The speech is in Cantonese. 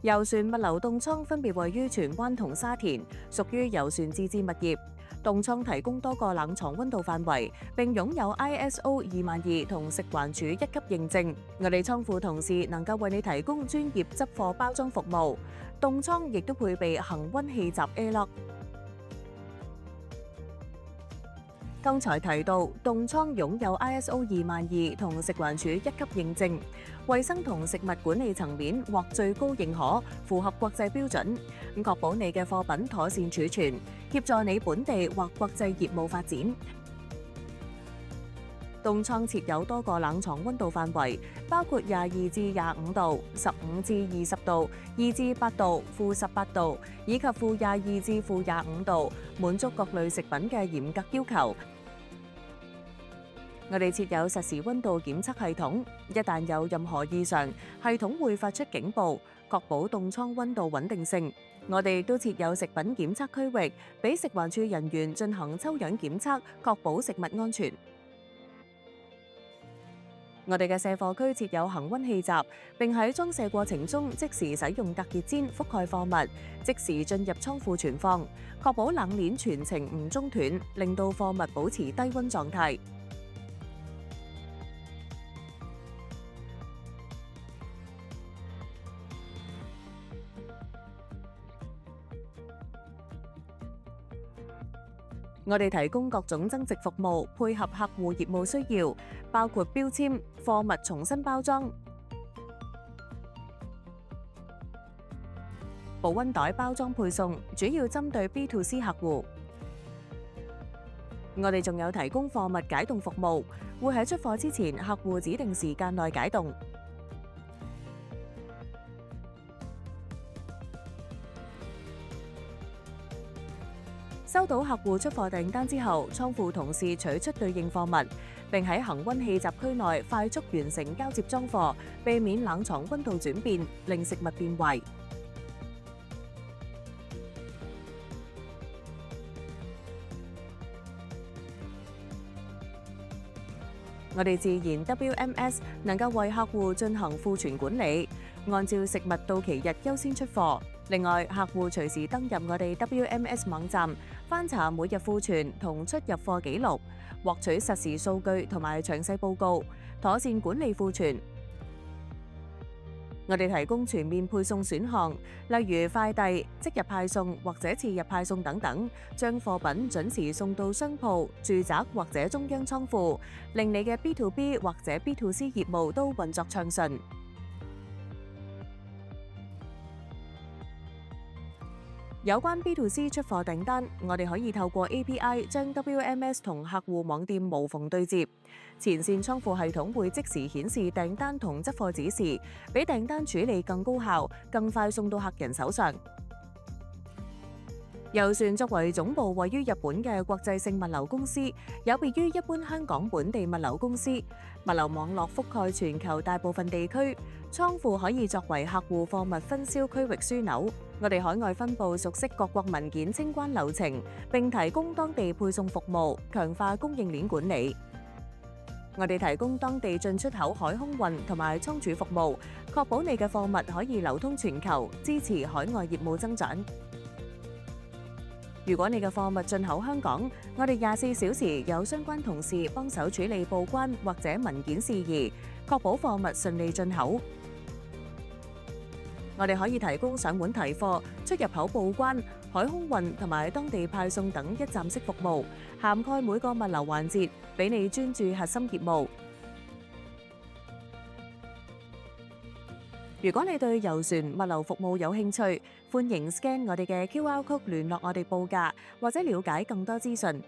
郵船物流凍倉分別位於荃灣同沙田，屬於郵船自治物業。凍倉提供多個冷藏溫度範圍，並擁有 ISO 22000同食環署1級認證。我哋倉庫同事能夠為你提供專業執貨包裝服務。凍倉亦都配備恆溫氣閘 Airlock。剛才提到，凍倉擁有 ISO 22000同食環署1級認證，衛生同食物管理層面獲最高認可，符合國際標準，確保你嘅貨品妥善儲存，協助你本地或國際業務發展。凍倉設有多個冷藏溫度範圍，包括22至25度、15至20度、2至8度、-18度，以及-22至-25度，滿足各類食品嘅嚴格要求。我哋設有實時溫度檢測系統，一旦有任何異常，系統會發出警報，確保凍倉溫度穩定性。我哋亦都設有食品檢測區域，俾食環署人員進行抽樣檢測，確保食物安全。我哋嘅卸貨區設有恆溫氣閘，並喺裝卸過程中即時使用隔熱氈覆蓋貨物，即時進入倉庫存放，確保冷鏈全程唔中斷，令到貨物保持低溫狀態。我哋提供各種增值服務，配合客戶業務需要，包括標籤、貨物重新包裝、保溫袋包裝配送，主要針對 B2C 客戶。我哋仲有提供貨物解凍服務，會喺出貨之前，客戶指定時間內解凍。收到客戶出貨訂單之後，倉庫同事取出對應貨物，並喺恆溫氣閘區內快速完成交接裝貨，避免冷藏溫度轉變，令食物變壞。我哋自研 WMS 能夠為客戶進行庫存管理，按照食物到期日優先出貨。另外，客戶隨時登入我哋 WMS 網站，翻查每日庫存同出入貨記錄，獲取實時數據同埋詳細報告，妥善管理庫存。我哋提供全面配送選項，例如快遞、即日派送或者次日派送等等，將貨品準時送到商鋪、住宅或者中央倉庫，令你嘅 B2B 或者 B2C 業務都運作暢順。有關 B2C 出貨訂單，我哋可以透過 API 將 WMS 同客戶網店無縫對接，前線倉庫系統會即時顯示訂單同執貨指示，俾訂單處理更高效、更快送到客人手上。郵船作為總部位於日本嘅國際性物流公司，有別於一般香港本地物流公司，物流網絡覆蓋全球大部分地區，倉庫可以作為客戶貨物分銷區域樞紐。我哋海外分部熟悉各國文件清關流程，並提供當地配送服務，強化供應鏈管理。我哋提供當地進出口海空運同埋倉儲服務，確保你嘅貨物可以流通全球，支持海外業務增長。如果你嘅貨物進口香港，我哋24小時有相關同事幫手處理報關或者文件事宜，確保貨物順利進口。我哋可以提供上門提貨、出入口報關、海空運同埋當地派送等一站式服務，涵蓋每個物流環節，俾你專注核心業務。如果你對郵船物流服務有興趣，歡迎 scan 我哋嘅QR code 聯絡我哋報價，或者了解更多資訊。